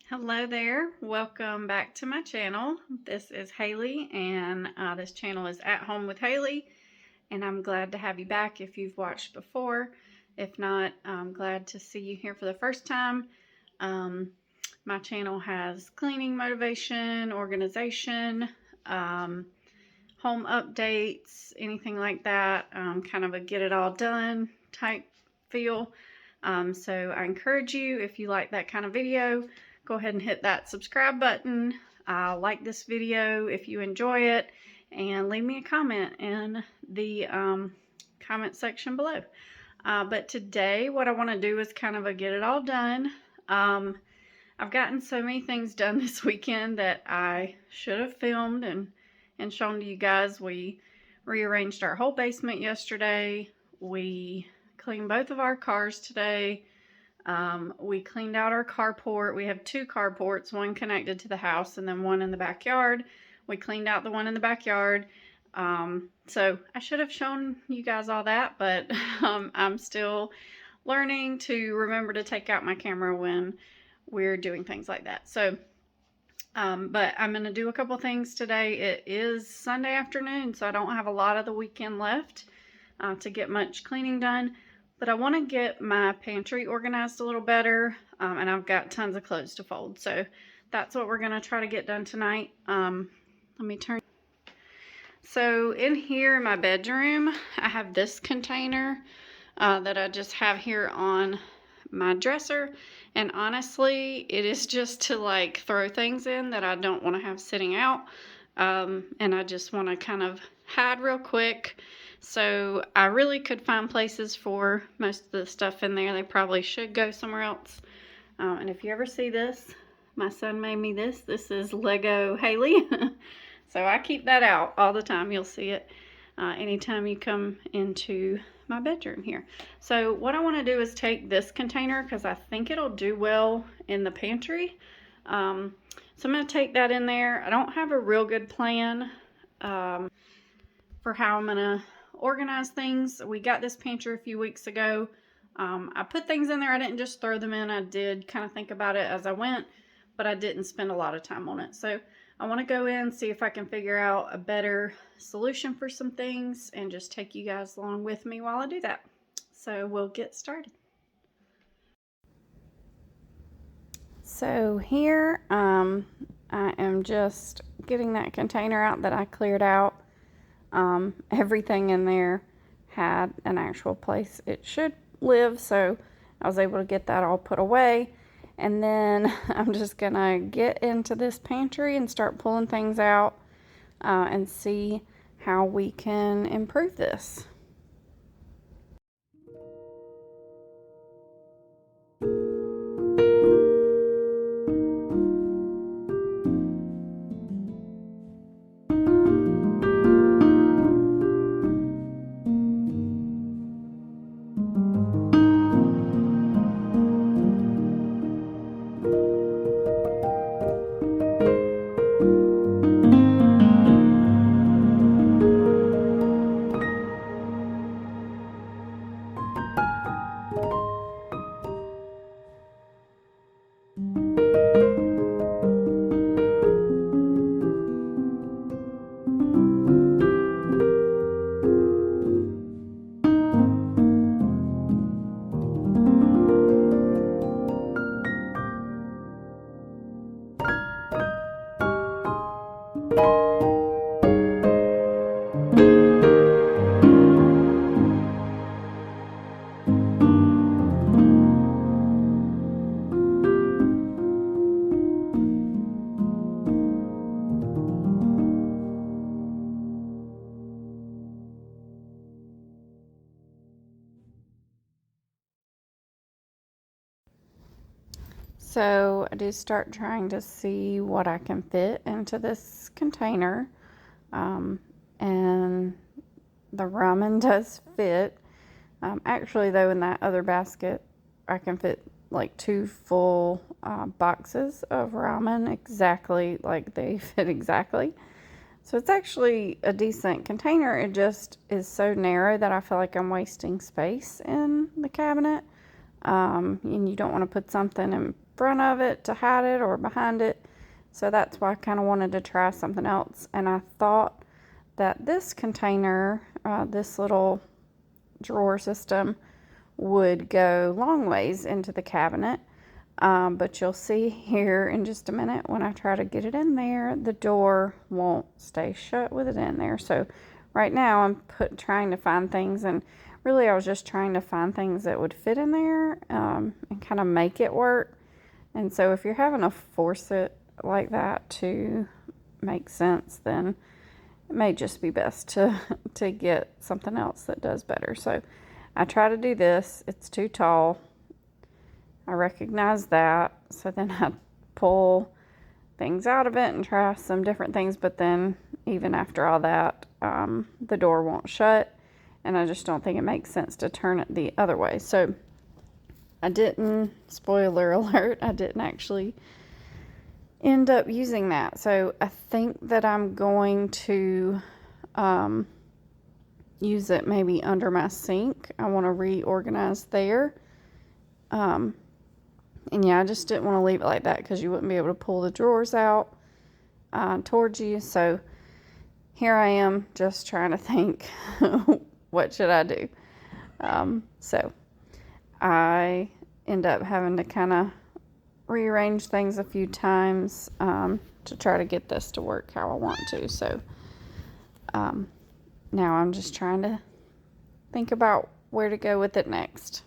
Hello there, welcome back to my channel. This is Haley, and this channel is At Home with Haley, and I'm glad to have you back if you've watched before. If not, I'm glad to see you here for the first time. My channel has cleaning motivation, organization, home updates, anything like that, kind of a get it all done type feel. So I encourage you, if you like that kind of video, go ahead and hit that subscribe button. Like this video if you enjoy it, and leave me a comment in the comment section below. But today what I want to do is kind of a get it all done. I've gotten so many things done this weekend that I should have filmed and shown to you guys. We rearranged our whole basement yesterday. We cleaned both of our cars today. We cleaned out our carport. We have two carports, one connected to the house and then one in the backyard. We cleaned out the one in the backyard. So I should have shown you guys all that, but I'm still learning to remember to take out my camera when we're doing things like that. So, but I'm going to do a couple things today. It is Sunday afternoon, so I don't have a lot of the weekend left to get much cleaning done. But I want to get my pantry organized a little better, and I've got tons of clothes to fold. So that's what we're going to try to get done tonight. Let me turn. So in here in my bedroom, I have this container that I just have here on my dresser, and honestly it is just to like throw things in that I don't want to have sitting out, and I just want to kind of hide real quick. So I really could find places for most of the stuff in there. They probably should go somewhere else. And if you ever see this, my son made me this. This is Lego Haley. So I keep that out all the time. You'll see it anytime you come into my bedroom here. So what I want to do is take this container because I think it'll do well in the pantry. So I'm going to take that in there. I don't have a real good plan for how I'm going to organize things. We got this pantry a few weeks ago. I put things in there. I didn't just throw them in. I did kind of think about it as I went, but I didn't spend a lot of time on it. So I want to go in, see if I can figure out a better solution for some things and just take you guys along with me while I do that. So we'll get started. So here I am just getting that container out that I cleared out. Everything in there had an actual place it should live, so I was able to get that all put away. And then I'm just gonna get into this pantry and start pulling things out and see how we can improve this. So I did start trying to see what I can fit into this container, and the ramen does fit. Actually though, in that other basket I can fit like 2 full boxes of ramen, exactly, like they fit exactly. So it's actually a decent container. It just is so narrow that I feel like I'm wasting space in the cabinet. and you don't want to put something in front of it to hide it or behind it. So that's why I kind of wanted to try something else. And I thought that this container, this little drawer system, would go long ways into the cabinet. But you'll see here in just a minute when I try to get it in there, the door won't stay shut with it in there. So right now I'm trying to find things, and really I was just trying to find things that would fit in there and kind of make it work. And so if you're having to force it like that to make sense, then it may just be best to get something else that does better. So I try to do this. It's too tall. I recognize that. So then I pull things out of it and try some different things. But then even after all that, the door won't shut. And I just don't think it makes sense to turn it the other way. So I didn't, spoiler alert, I didn't actually end up using that. So I think that I'm going to use it maybe under my sink. I want to reorganize there. And yeah, I just didn't want to leave it like that because you wouldn't be able to pull the drawers out towards you. So here I am just trying to think, what should I do? So I end up having to kind of rearrange things a few times to try to get this to work how I want to. So now I'm just trying to think about where to go with it next.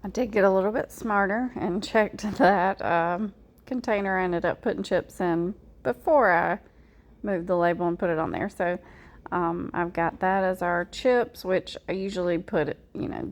I did get a little bit smarter and checked that container I ended up putting chips in before I moved the label and put it on there. So I've got that as our chips, which I usually put,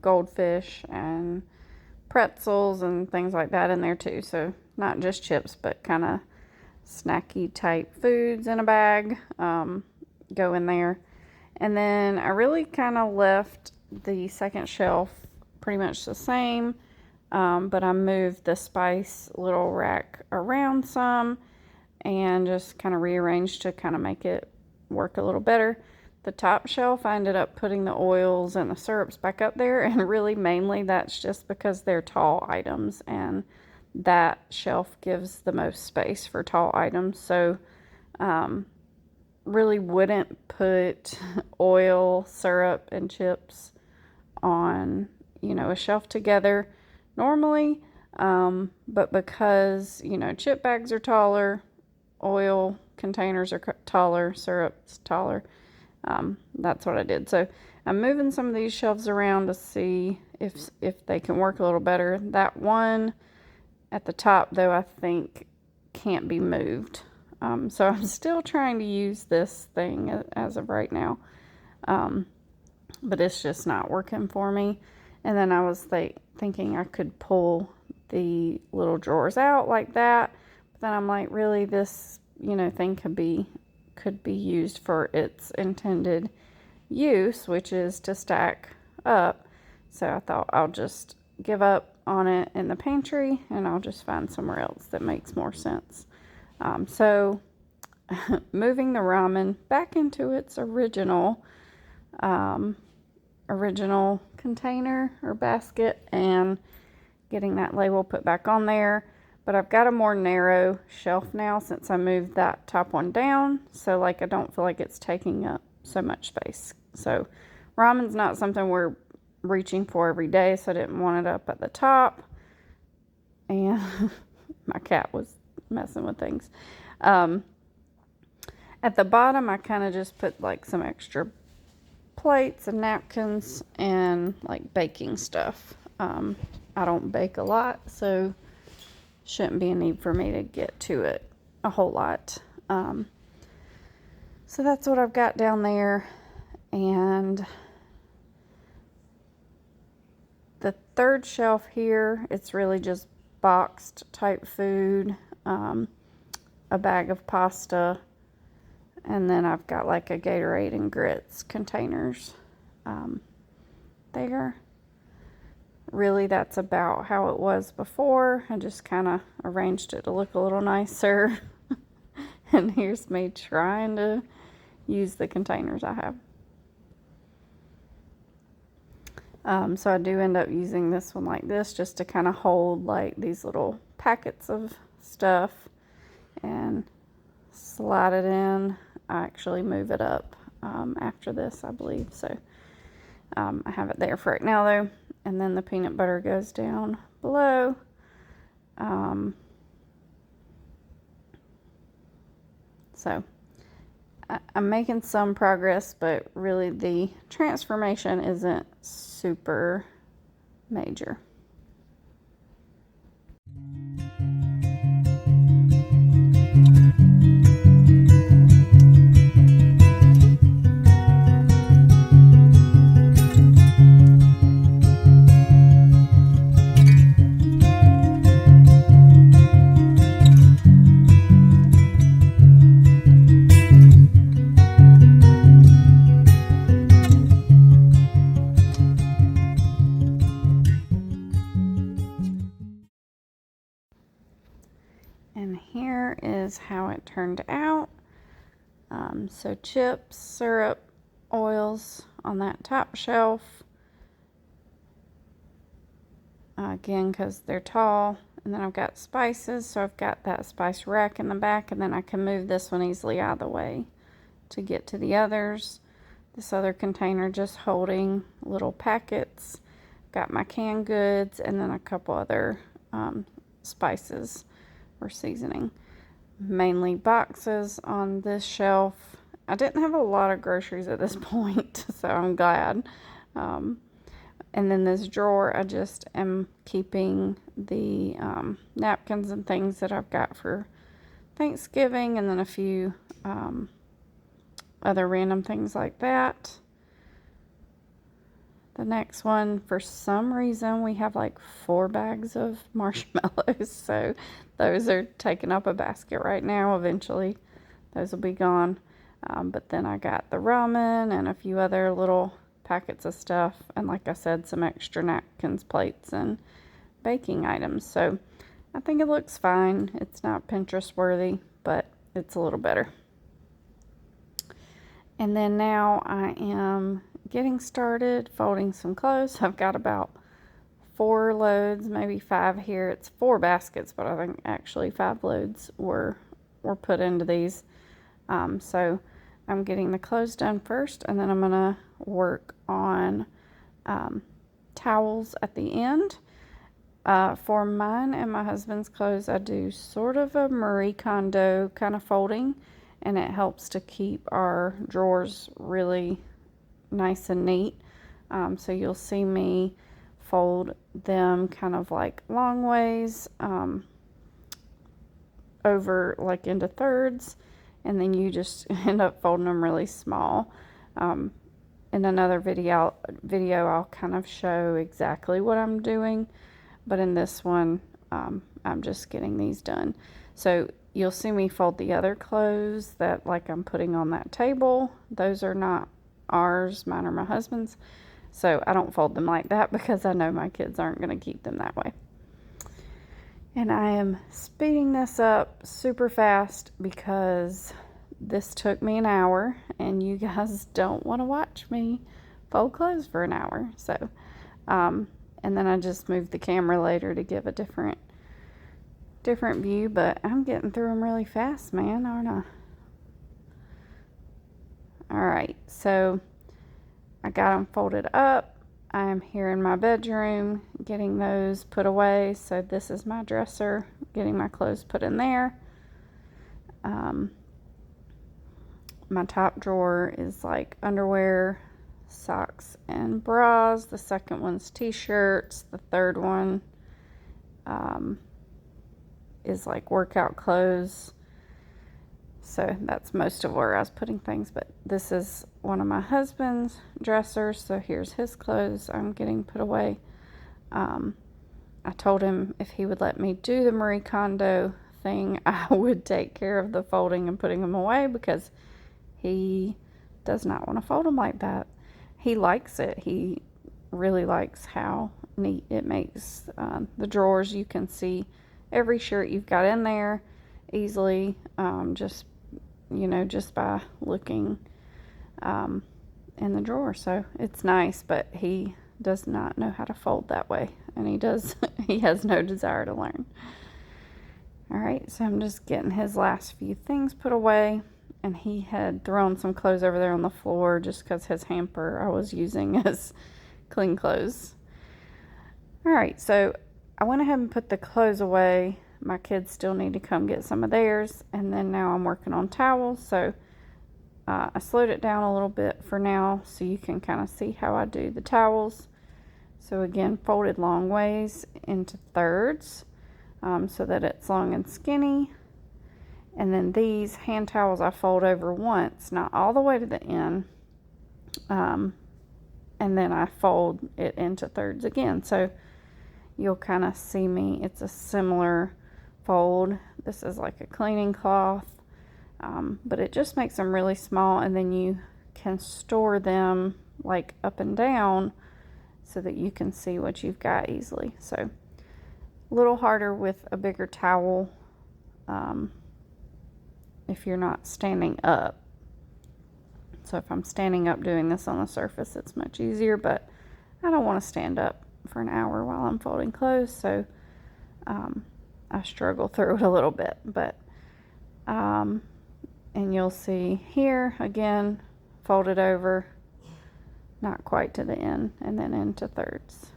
goldfish and pretzels and things like that in there too. So not just chips, but kind of snacky type foods in a bag go in there. And then I really kind of left the second shelf pretty much the same, but I moved the spice little rack around some and just kind of rearranged to kind of make it work a little better. The top shelf, I ended up putting the oils and the syrups back up there, and really mainly that's just because they're tall items, and that shelf gives the most space for tall items. So really wouldn't put oil, syrup, and chips on a shelf together normally, but because chip bags are taller, oil containers are taller, syrup's taller, that's what I did. So I'm moving some of these shelves around to see if they can work a little better. That one at the top though, I think can't be moved, so I'm still trying to use this thing as of right now. but it's just not working for me. And then I was thinking I could pull the little drawers out like that. But then I'm like, really, this, thing could be used for its intended use, which is to stack up. So I thought I'll just give up on it in the pantry and I'll just find somewhere else that makes more sense. So moving the ramen back into its original container or basket and getting that label put back on there. But I've got a more narrow shelf now since I moved that top one down, so like I don't feel like it's taking up so much space. So ramen's not something we're reaching for every day, so I didn't want it up at the top. And my cat was messing with things. At the bottom I kind of just put like some extra plates and napkins and like baking stuff. I don't bake a lot, so shouldn't be a need for me to get to it a whole lot. So that's what I've got down there. And the third shelf here, it's really just boxed type food, a bag of pasta, and then I've got like a Gatorade and grits containers there. Really, that's about how it was before. I just kind of arranged it to look a little nicer. And here's me trying to use the containers I have. So I do end up using this one like this just to kind of hold like these little packets of stuff and slide it in. I actually move it up after this, I believe. So I have it there for right now though. And then the peanut butter goes down below. So I'm making some progress, but really the transformation isn't super major. And here is how it turned out. So chips, syrup, oils on that top shelf. Again, because they're tall. And then I've got spices, so I've got that spice rack in the back, and then I can move this one easily out of the way to get to the others. This other container just holding little packets. Got my canned goods, and then a couple other spices or seasoning. Mainly boxes on this shelf. I didn't have a lot of groceries at this point, so I'm glad. And then this drawer, I just am keeping the napkins and things that I've got for Thanksgiving, and then a few other random things like that. The next one, for some reason, we have like 4 bags of marshmallows, so those are taking up a basket right now. Eventually, those will be gone. But then I got the ramen and a few other little packets of stuff, and like I said, some extra napkins, plates, and baking items. So I think it looks fine. It's not Pinterest worthy, but it's a little better. And then now I am getting started folding some clothes. I've got about 4 loads, maybe 5 here. It's 4 baskets, but I think actually 5 loads were put into these. So I'm getting the clothes done first, and then I'm gonna work on towels at the end. For mine and my husband's clothes, I do sort of a Marie Kondo kind of folding, and it helps to keep our drawers really nice and neat. So you'll see me fold them kind of like long ways over like into thirds, and then you just end up folding them really small. in another video I'll kind of show exactly what I'm doing, but in this one I'm just getting these done. So you'll see me fold the other clothes that like I'm putting on that table. Those are not ours, mine are my husband's. So I don't fold them like that because I know my kids aren't going to keep them that way. And I am speeding this up super fast because this took me an hour and you guys don't want to watch me fold clothes for an hour. So, and then I just moved the camera later to give a different view, but I'm getting through them really fast, man, aren't I? Alright, so I got them folded up. I'm here in my bedroom getting those put away. So this is my dresser, getting my clothes put in there. My top drawer is like underwear, socks, and bras. The second one's t-shirts. The third one is like workout clothes. So that's most of where I was putting things, but this is one of my husband's dressers. So here's his clothes I'm getting put away. I told him if he would let me do the Marie Kondo thing, I would take care of the folding and putting them away because he does not want to fold them like that. He likes it. He really likes how neat it makes the drawers. You can see every shirt you've got in there easily, just by looking in the drawer. So it's nice, but he does not know how to fold that way, and he has no desire to learn. All right, so I'm just getting his last few things put away, and he had thrown some clothes over there on the floor just because his hamper I was using as clean clothes. All right, so I went ahead and put the clothes away. My kids still need to come get some of theirs, and then now I'm working on towels. So I slowed it down a little bit for now so you can kind of see how I do the towels. So again, folded long ways into thirds so that it's long and skinny. And then these hand towels I fold over once, not all the way to the end, and then I fold it into thirds again. So you'll kind of see me, it's a similar fold. This is like a cleaning cloth, but it just makes them really small, and then you can store them like up and down so that you can see what you've got easily. So a little harder with a bigger towel if you're not standing up. So if I'm standing up doing this on the surface, it's much easier, but I don't want to stand up for an hour while I'm folding clothes, so I struggle through it a little bit, but and you'll see here again, folded over, not quite to the end, and then into thirds.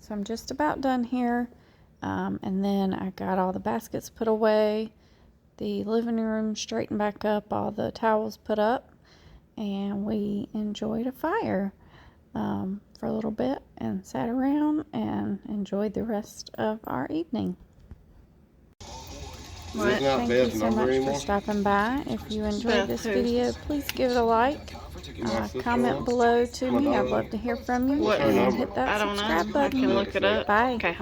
So I'm just about done here, and then I got all the baskets put away, the living room straightened back up, all the towels put up, and we enjoyed a fire for a little bit and sat around and enjoyed the rest of our evening. Well, thank you so much for stopping by. If you enjoyed this video, please give it a like. Comment below to me. I'd love to hear from you. And hit that subscribe button. I can look it up. Bye. Okay.